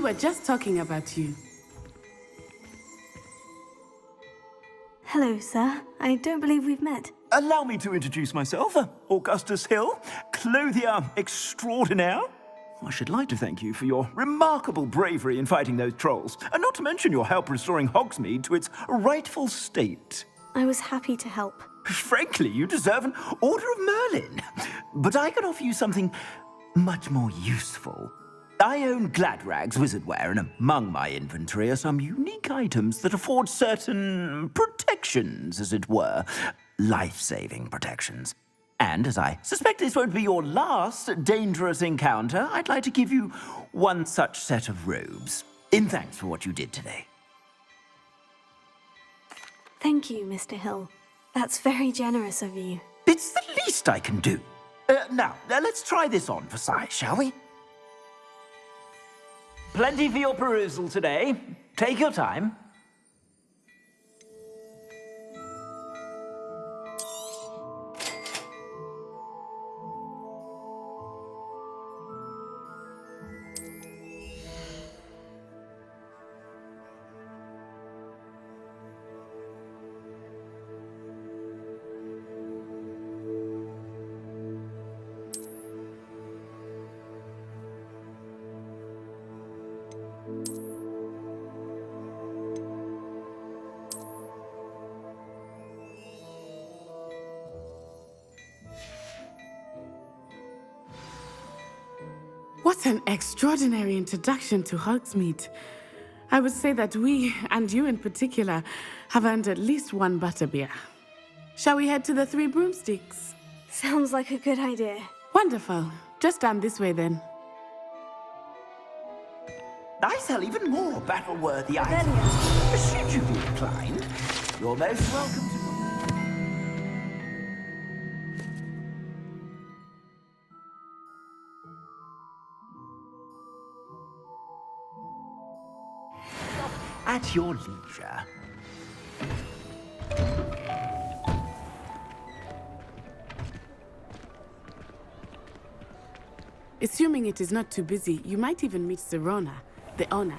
were just talking about you. Hello, sir. I don't believe we've met. Allow me to introduce myself, Augustus Hill, clothier extraordinaire. I should like to thank you for your remarkable bravery in fighting those trolls, and not to mention your help restoring Hogsmeade to its rightful state. I was happy to help. Frankly, you deserve an Order of Merlin. But I can offer you something much more useful. I own Gladrag's wizardware, and among my inventory are some unique items that afford certain protections, as it were. Life-saving protections. And as I suspect this won't be your last dangerous encounter, I'd like to give you one such set of robes, in thanks for what you did today. Thank you, Mr. Hill. That's very generous of you. It's the least I can do. Now, let's try this on for size, shall we? Plenty for your perusal today. Take your time. What an extraordinary introduction to Hogsmeade. I would say that we, and you in particular, have earned at least one butterbeer. Shall we head to the Three Broomsticks? Sounds like a good idea. Wonderful. Just down this way then. I sell even more battle-worthy items. Should you be inclined, you're most welcome to... At your leisure. Assuming it is not too busy, you might even meet Serona, the owner.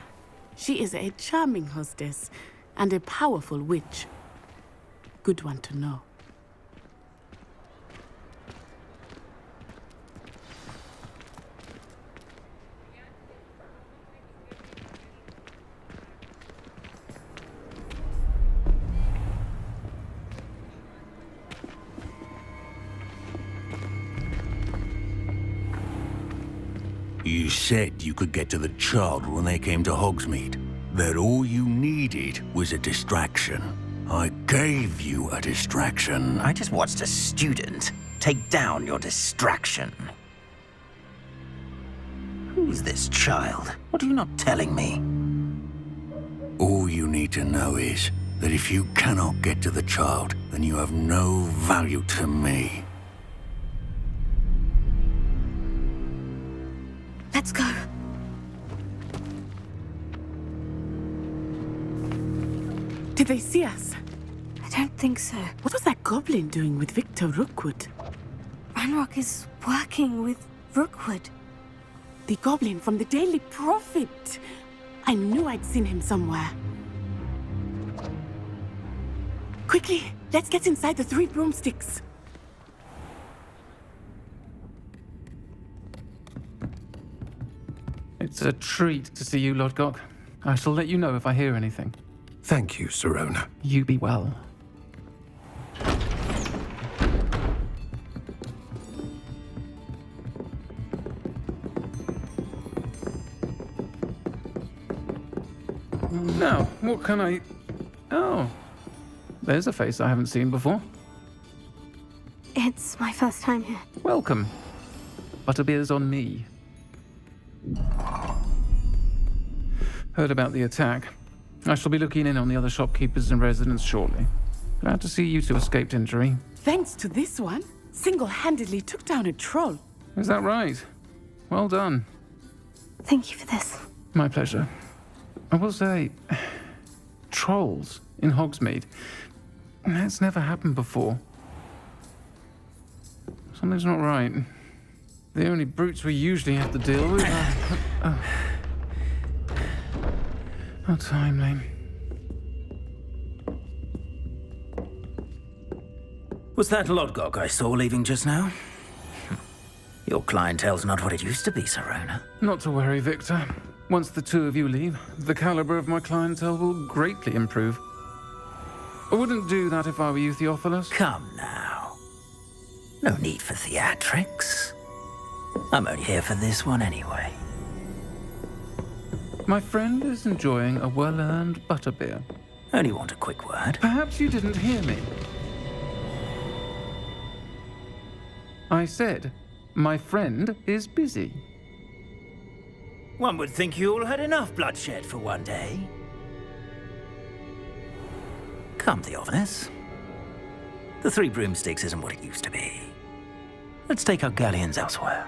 She is a charming hostess and a powerful witch. Good one to know. You said you could get to the child when they came to Hogsmeade. That all you needed was a distraction. I gave you a distraction. I just watched a student take down your distraction. Who's this child? What are you not telling me? All you need to know is that if you cannot get to the child, then you have no value to me. Let's go. Did they see us? I don't think so. What was that goblin doing with Victor Rookwood? Ranrock is working with Rookwood. The goblin from the Daily Prophet. I knew I'd seen him somewhere. Quickly, let's get inside the Three Broomsticks. It's a treat to see you, Lodgok. I shall let you know if I hear anything. Thank you, Serona. You be well. Now, what can I... Oh, there's a face I haven't seen before. It's my first time here. Welcome. Butterbeer's on me. Heard about the attack. I shall be looking in on the other shopkeepers and residents shortly. Glad to see you two escaped injury. Thanks to this one, single-handedly took down a troll. Is that right? Well done. Thank you for this. My pleasure. I will say, trolls in Hogsmeade. That's never happened before. Something's not right. The only brutes we usually have to deal with are... How timely. Was that Lodgok I saw leaving just now? Your clientele's not what it used to be, Sirona. Not to worry, Victor. Once the two of you leave, the caliber of my clientele will greatly improve. I wouldn't do that if I were you, Theophilus. Come now. No need for theatrics. I'm only here for this one anyway. My friend is enjoying a well-earned butterbeer. Only want a quick word. Perhaps you didn't hear me. I said, my friend is busy. One would think you all had enough bloodshed for one day. Come, Theophilus. The Three Broomsticks isn't what it used to be. Let's take our galleons elsewhere.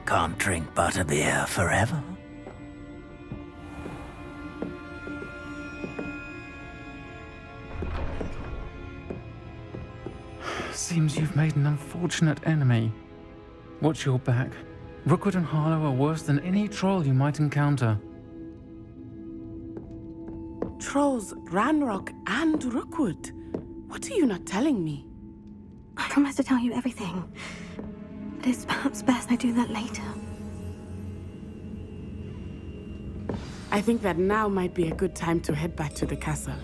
Can't drink butterbeer forever. Seems you've made an unfortunate enemy. Watch your back. Rookwood and Harlow are worse than any troll you might encounter. Trolls, Ranrock, and Rookwood. What are you not telling me? I promise to tell you everything. But it's perhaps best I do that later. I think that now might be a good time to head back to the castle.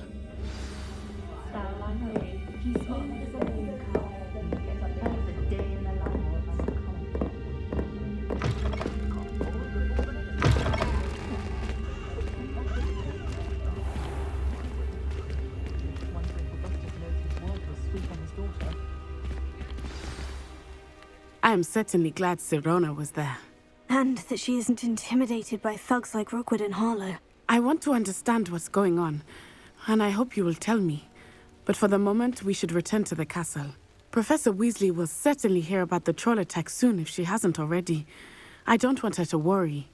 I am certainly glad Sirona was there. And that she isn't intimidated by thugs like Rookwood and Harlow. I want to understand what's going on, and I hope you will tell me. But for the moment, we should return to the castle. Professor Weasley will certainly hear about the troll attack soon if she hasn't already. I don't want her to worry.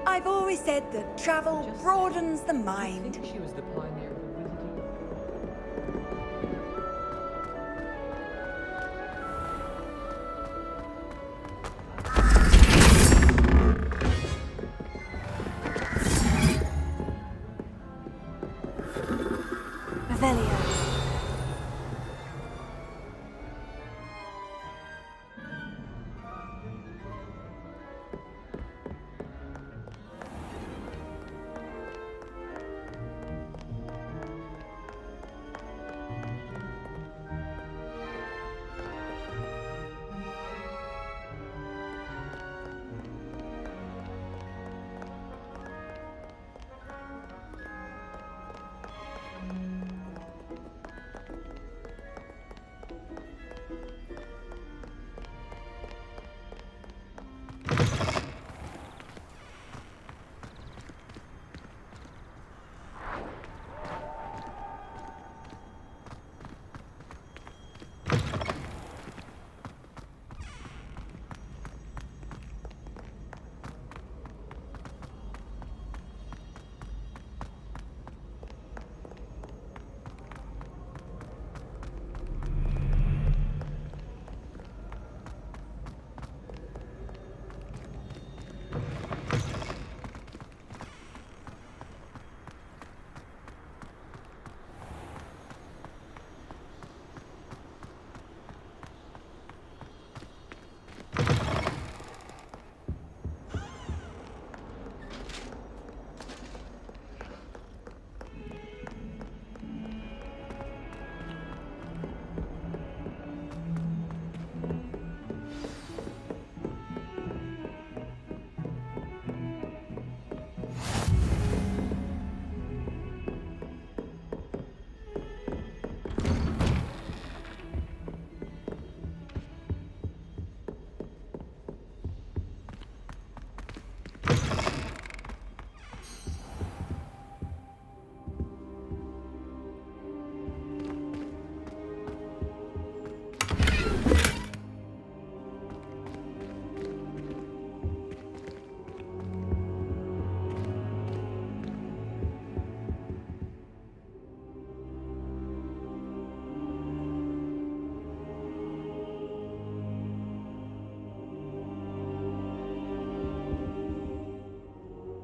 I've always said that travel broadens the mind. She was the pioneer of the wizarding. Revelio.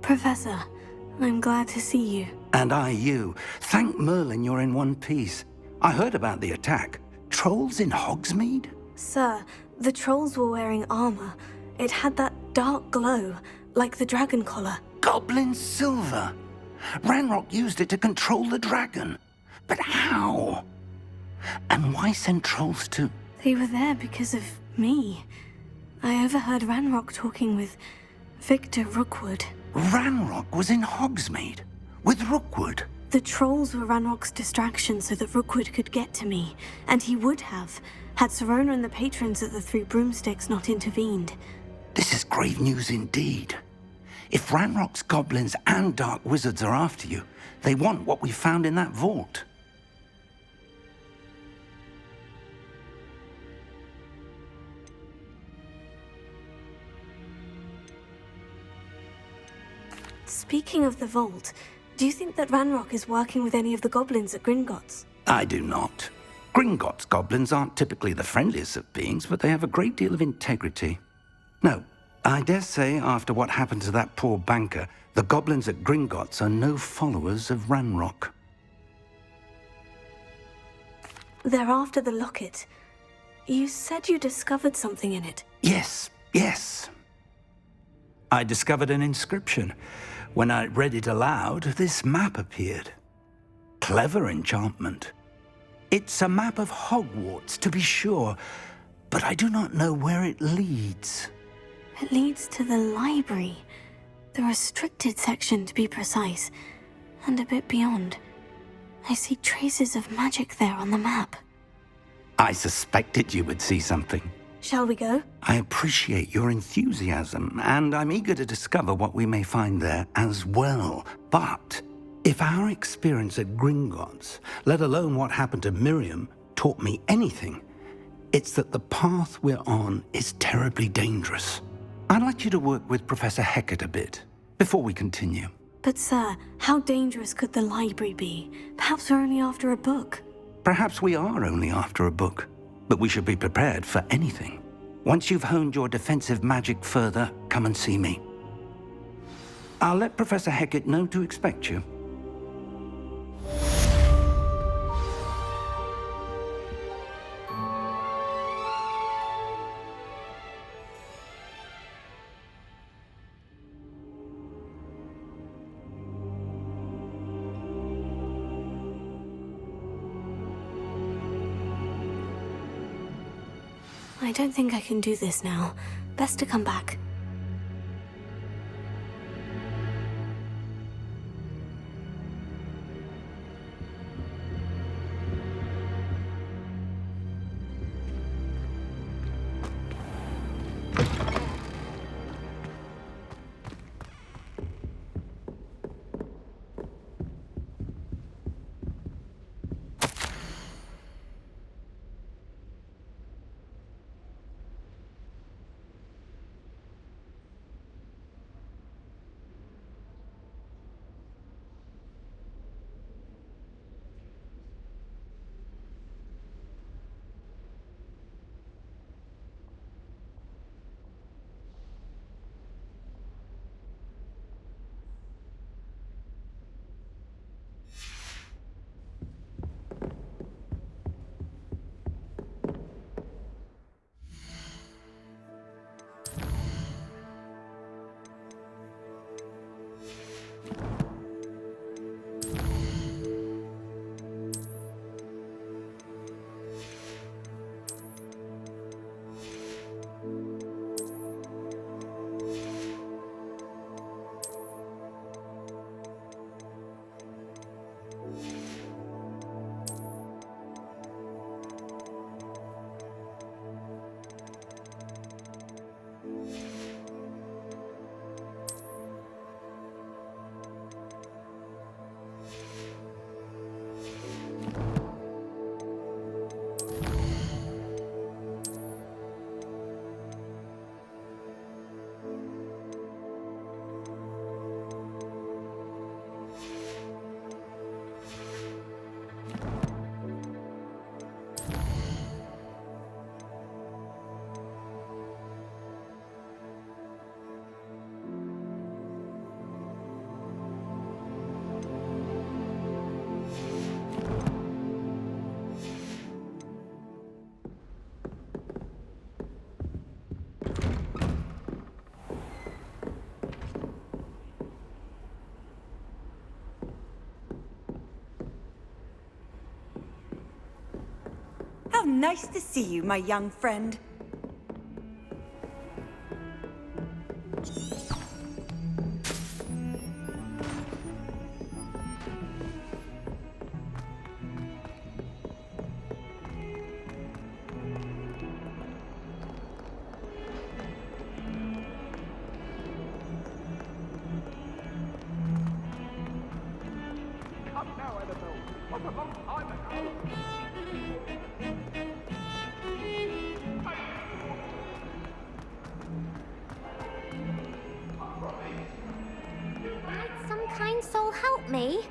Professor, I'm glad to see you. And I you. Thank Merlin you're in one piece. I heard about the attack. Trolls in Hogsmeade? Sir, the trolls were wearing armor. It had that dark glow, like the dragon collar. Goblin silver. Ranrock used it to control the dragon. But how? And why send trolls to... They were there because of me. I overheard Ranrock talking with Victor Rookwood. Ranrock was in Hogsmeade with Rookwood. The trolls were Ranrock's distraction so that Rookwood could get to me, and he would have, had Sirona and the patrons at the Three Broomsticks not intervened. This is grave news indeed. If Ranrock's goblins and dark wizards are after you, they want what we found in that vault. Speaking of the vault, do you think that Ranrock is working with any of the goblins at Gringotts? I do not. Gringotts goblins aren't typically the friendliest of beings, but they have a great deal of integrity. No, I dare say after what happened to that poor banker, the goblins at Gringotts are no followers of Ranrock. They're after the locket. You said you discovered something in it. Yes. I discovered an inscription. When I read it aloud, this map appeared. Clever enchantment. It's a map of Hogwarts, to be sure, but I do not know where it leads. It leads to the library. The restricted section, to be precise, and a bit beyond. I see traces of magic there on the map. I suspected you would see something. Shall we go? I appreciate your enthusiasm, and I'm eager to discover what we may find there as well. But if our experience at Gringotts, let alone what happened to Miriam, taught me anything, it's that the path we're on is terribly dangerous. I'd like you to work with Professor Hecat a bit before we continue. But sir, how dangerous could the library be? Perhaps we're only after a book. Perhaps we are only after a book, but we should be prepared for anything. Once you've honed your defensive magic further, come and see me. I'll let Professor Hecat know to expect you. I don't think I can do this now. Best to come back. Nice to see you, my young friend. Might some kind soul help me?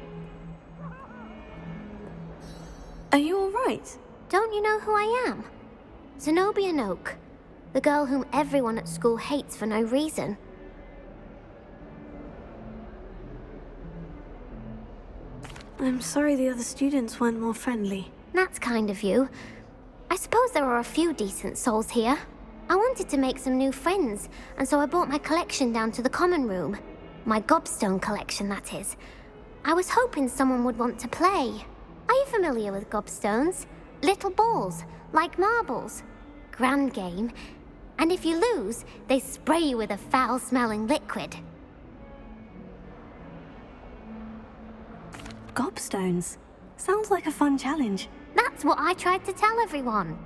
Are you alright? Don't you know who I am? Zenobia Noak, the girl whom everyone at school hates for no reason. I'm sorry the other students weren't more friendly. That's kind of you. I suppose there are a few decent souls here. I wanted to make some new friends, and so I brought my collection down to the common room. My gobstone collection, that is. I was hoping someone would want to play. Are you familiar with gobstones? Little balls, like marbles. Grand game. And if you lose, they spray you with a foul-smelling liquid. Gobstones. Sounds like a fun challenge. That's what I tried to tell everyone.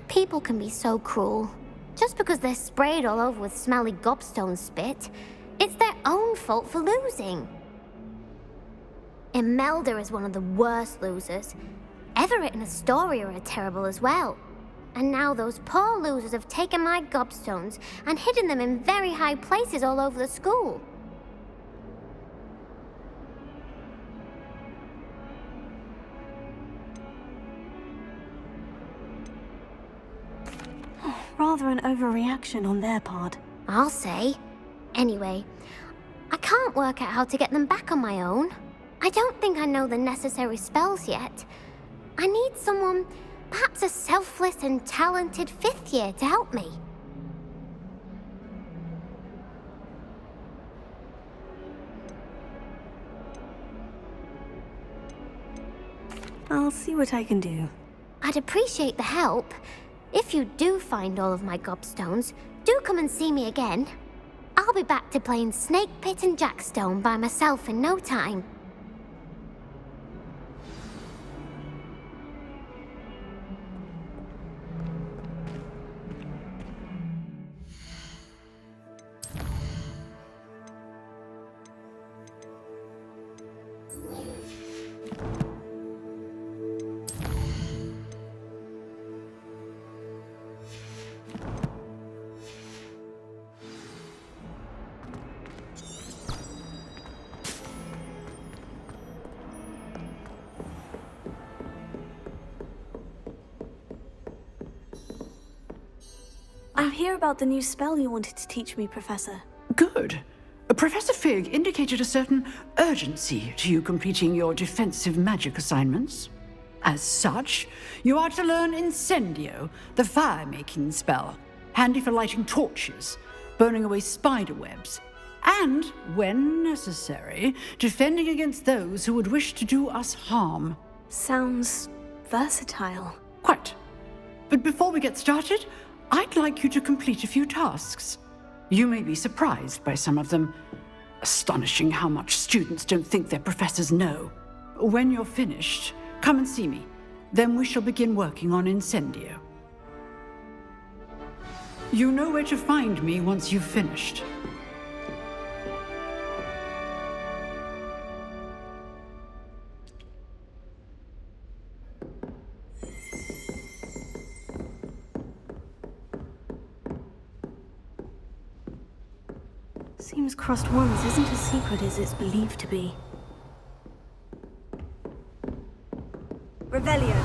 People can be so cruel. Just because they're sprayed all over with smelly gobstone spit, it's their own fault for losing. Imelda is one of the worst losers. Everett and Astoria are terrible as well. And now those poor losers have taken my gobstones and hidden them in very high places all over the school. Rather an overreaction on their part. I'll say. Anyway, I can't work out how to get them back on my own. I don't think I know the necessary spells yet. I need someone, perhaps a selfless and talented fifth year to help me. I'll see what I can do. I'd appreciate the help. If you do find all of my gobstones, do come and see me again. I'll be back to playing Snake Pit and Jackstone by myself in no time. I'm here about the new spell you wanted to teach me, Professor. Good. Professor Fig indicated a certain urgency to you completing your defensive magic assignments. As such, you are to learn Incendio, the fire-making spell, handy for lighting torches, burning away spider webs, and, when necessary, defending against those who would wish to do us harm. Sounds versatile. Quite. But before we get started, I'd like you to complete a few tasks. You may be surprised by some of them. Astonishing how much students don't think their professors know. When you're finished, come and see me. Then we shall begin working on Incendio. You know where to find me once you've finished. Seems crossed once isn't as secret as it's believed to be. Revelio.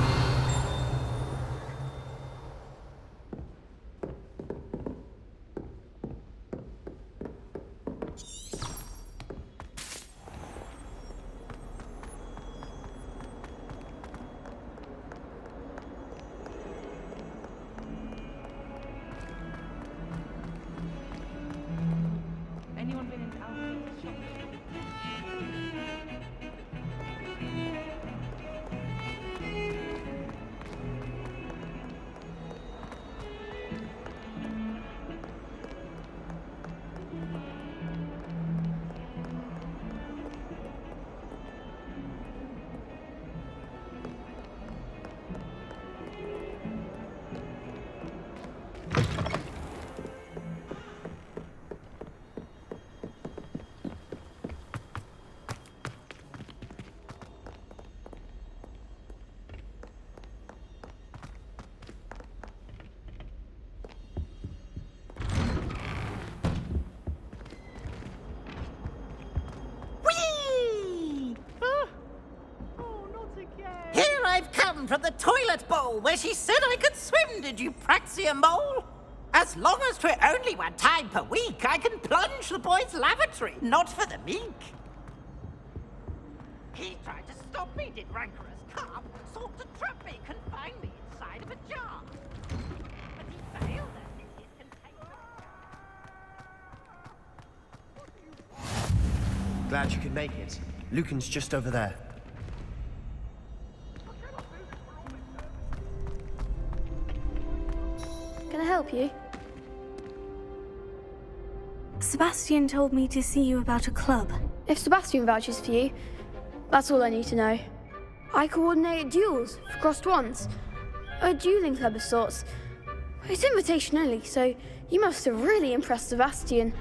Anyone been into Alfred's shop? from the toilet bowl where she said I could swim, did you praxia mole? As long as 'twere only one time per week, I can plunge the boy's lavatory, not for the meek. He tried to stop me, did rancorous carp, sought to trap me, confine me inside of a jar. But he failed at it, his containment. Glad you could make it. Lucan's just over there. Can I help you? Sebastian told me to see you about a club. If Sebastian vouches for you, that's all I need to know. I coordinate duels for crossed wands. A dueling club of sorts. It's invitation only, so you must have really impressed Sebastian.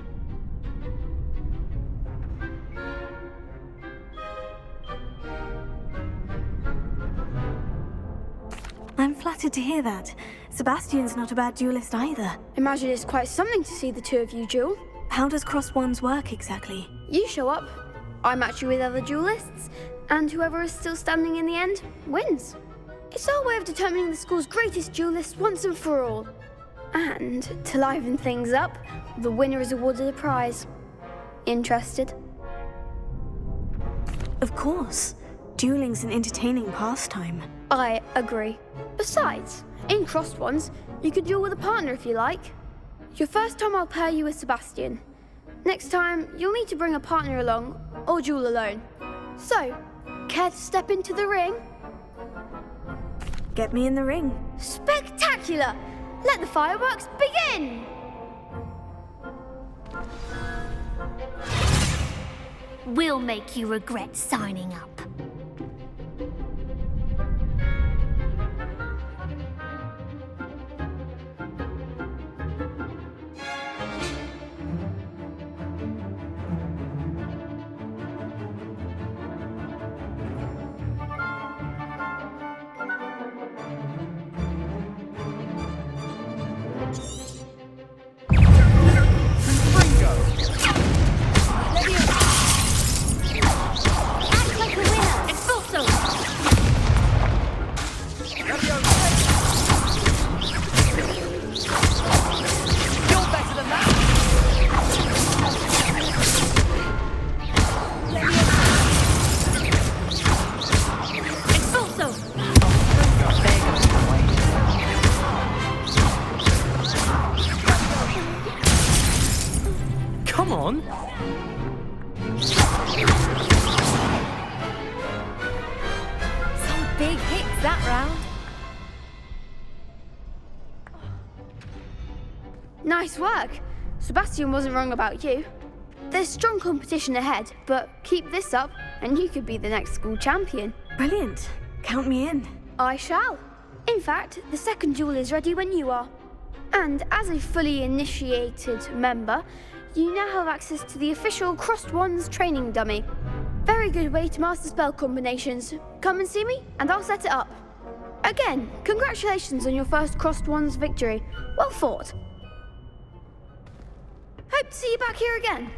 I'm flattered to hear that. Sebastian's not a bad duelist either. Imagine it's quite something to see the two of you duel. How does crossed wands work exactly? You show up, I match you with other duelists, and whoever is still standing in the end wins. It's our way of determining the school's greatest duelist once and for all. And to liven things up, the winner is awarded a prize. Interested? Of course. Dueling's an entertaining pastime. I agree. Besides, in crossed wands, you could duel with a partner if you like. Your first time I'll pair you with Sebastian. Next time, you'll need to bring a partner along, or duel alone. So, care to step into the ring? Get me in the ring. Spectacular! Let the fireworks begin! We'll make you regret signing up. Come on! Some big hits that round. Nice work. Sebastian wasn't wrong about you. There's strong competition ahead, but keep this up and you could be the next school champion. Brilliant. Count me in. I shall. In fact, the second duel is ready when you are. And as a fully initiated member, you now have access to the official Crossed Wands training dummy. Very good way to master spell combinations. Come and see me, and I'll set it up. Again, congratulations on your first Crossed Wands victory. Well fought. Hope to see you back here again.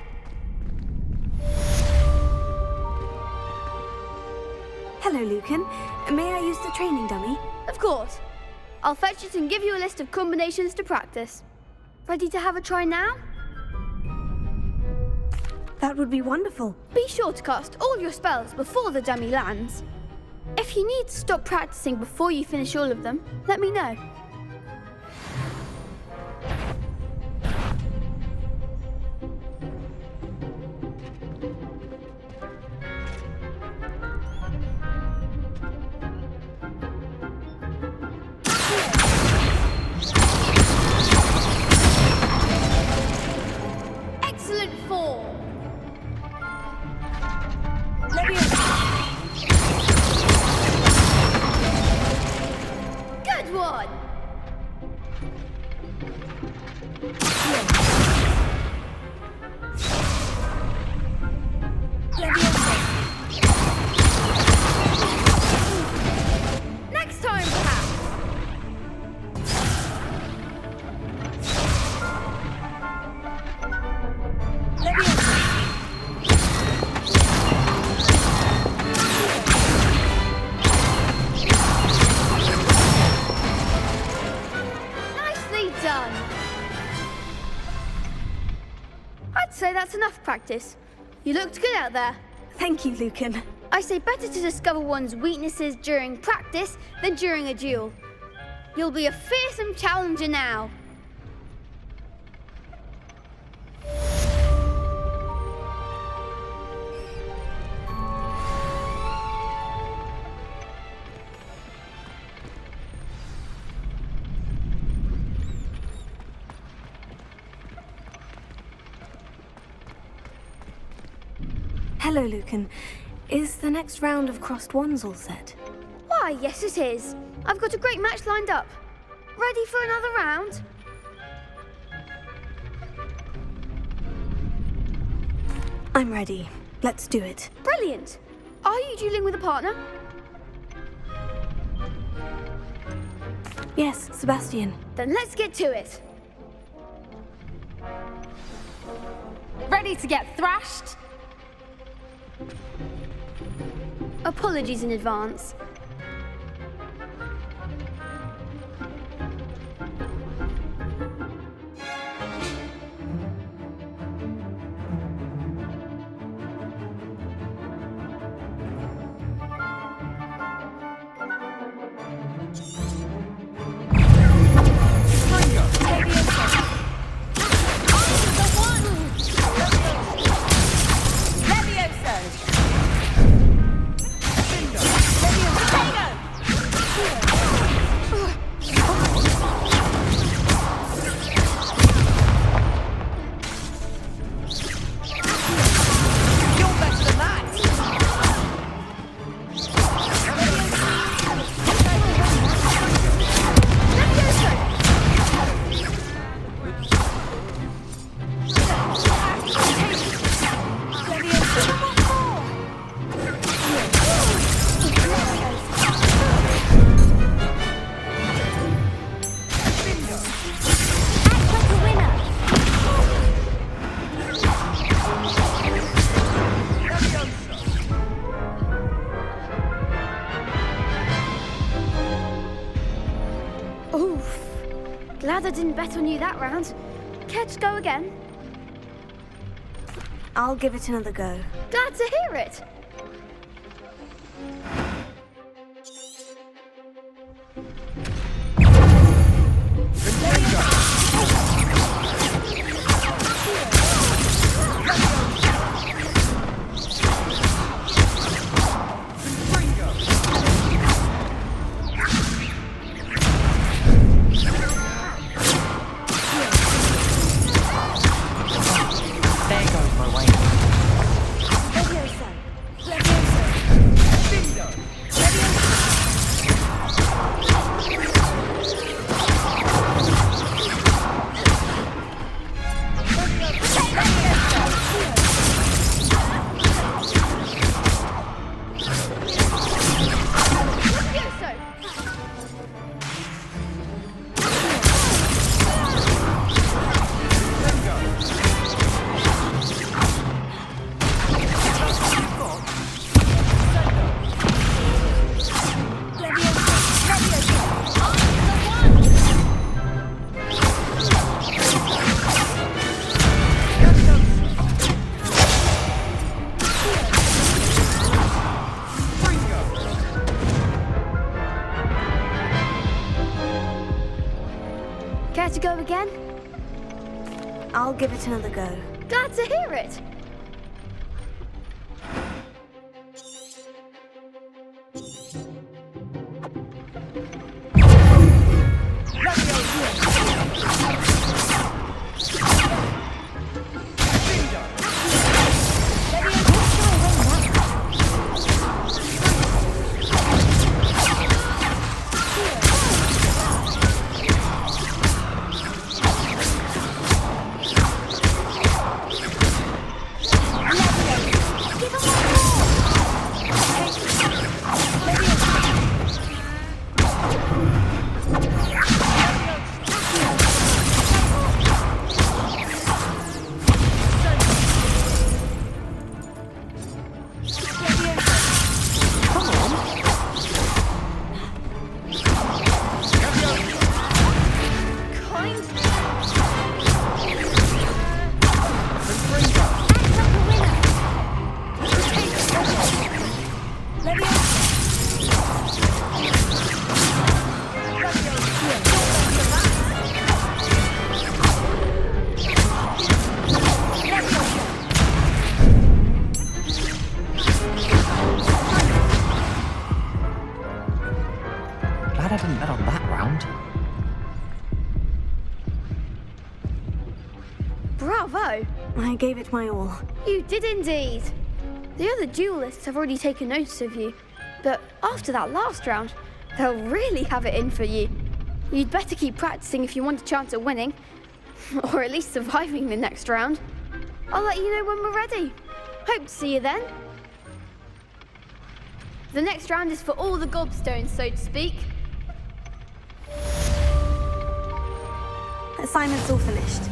Hello, Lucan. May I use the training dummy? Of course. I'll fetch it and give you a list of combinations to practice. Ready to have a try now? That would be wonderful. Be sure to cast all your spells before the dummy lands. If you need to stop practicing before you finish all of them, let me know. Excellent form. Good one! I'd say that's enough practice. You looked good out there. Thank you, Lucan. I say better to discover one's weaknesses during practice than during a duel. You'll be a fearsome challenger now. Hello, Lucan. Is the next round of crossed wands all set? Why, yes it is. I've got a great match lined up. Ready for another round? I'm ready. Let's do it. Brilliant. Are you dueling with a partner? Yes, Sebastian. Then let's get to it. Ready to get thrashed? Apologies in advance. Glad I didn't bet on you that round. Care to go again? I'll give it another go. Glad to hear it. Care to go again? I'll give it another go. Glad to hear it. Bravo! I gave it my all. You did indeed. The other duelists have already taken notice of you, but after that last round, they'll really have it in for you. You'd better keep practicing if you want a chance at winning, or at least surviving the next round. I'll let you know when we're ready. Hope to see you then. The next round is for all the gobstones, so to speak. Assignment's all finished.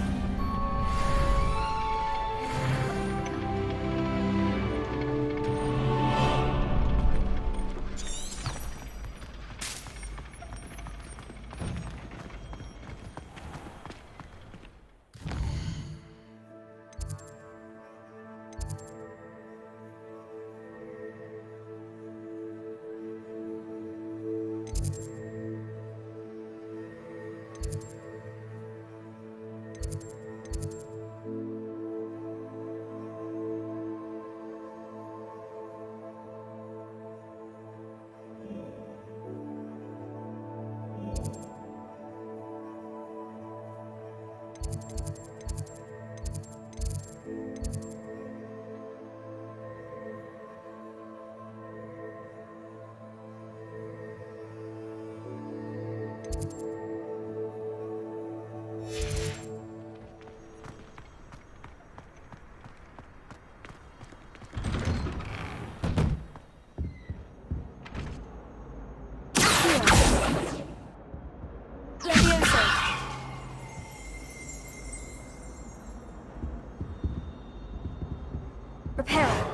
Repair.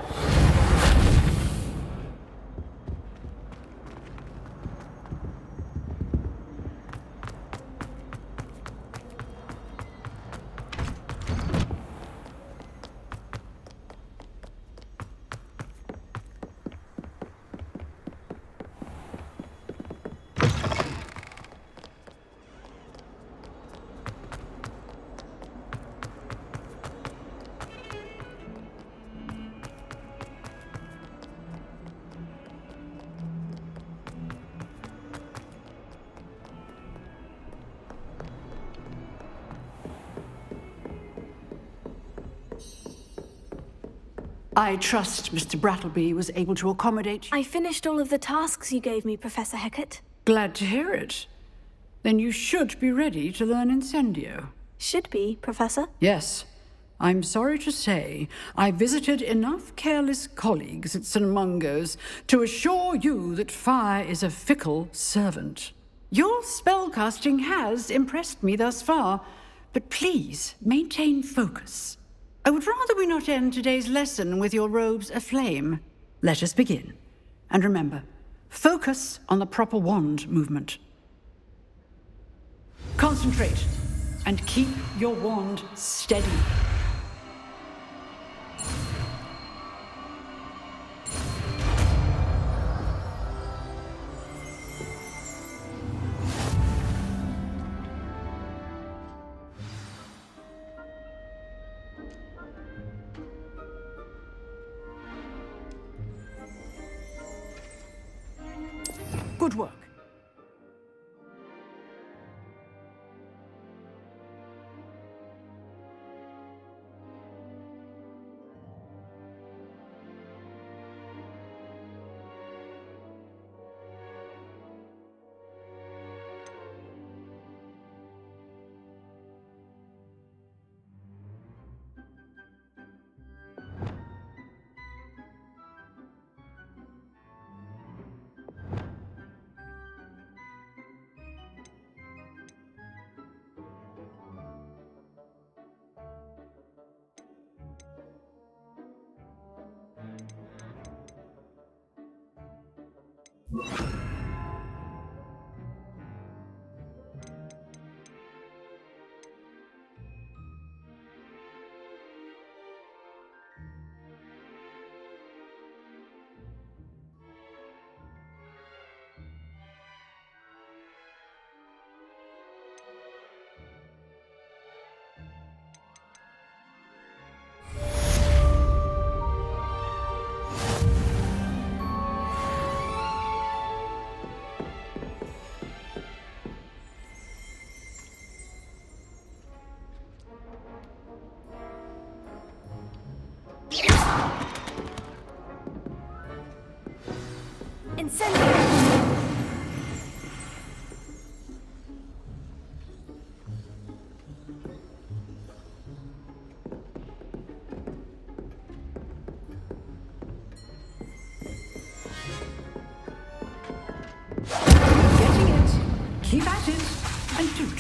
I trust Mr. Brattleby was able to accommodate you. I finished all of the tasks you gave me, Professor Hecat. Glad to hear it. Then you should be ready to learn Incendio. Should be, Professor. Yes. I'm sorry to say, I visited enough careless colleagues at St. Mungo's to assure you that fire is a fickle servant. Your spellcasting has impressed me thus far, but please maintain focus. I would rather we not end today's lesson with your robes aflame. Let us begin. And remember, focus on the proper wand movement. Concentrate and keep your wand steady. Good work.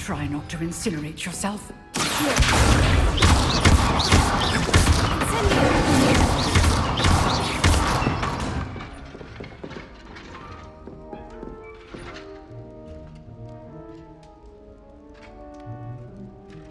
try not to incinerate yourself. Incendio!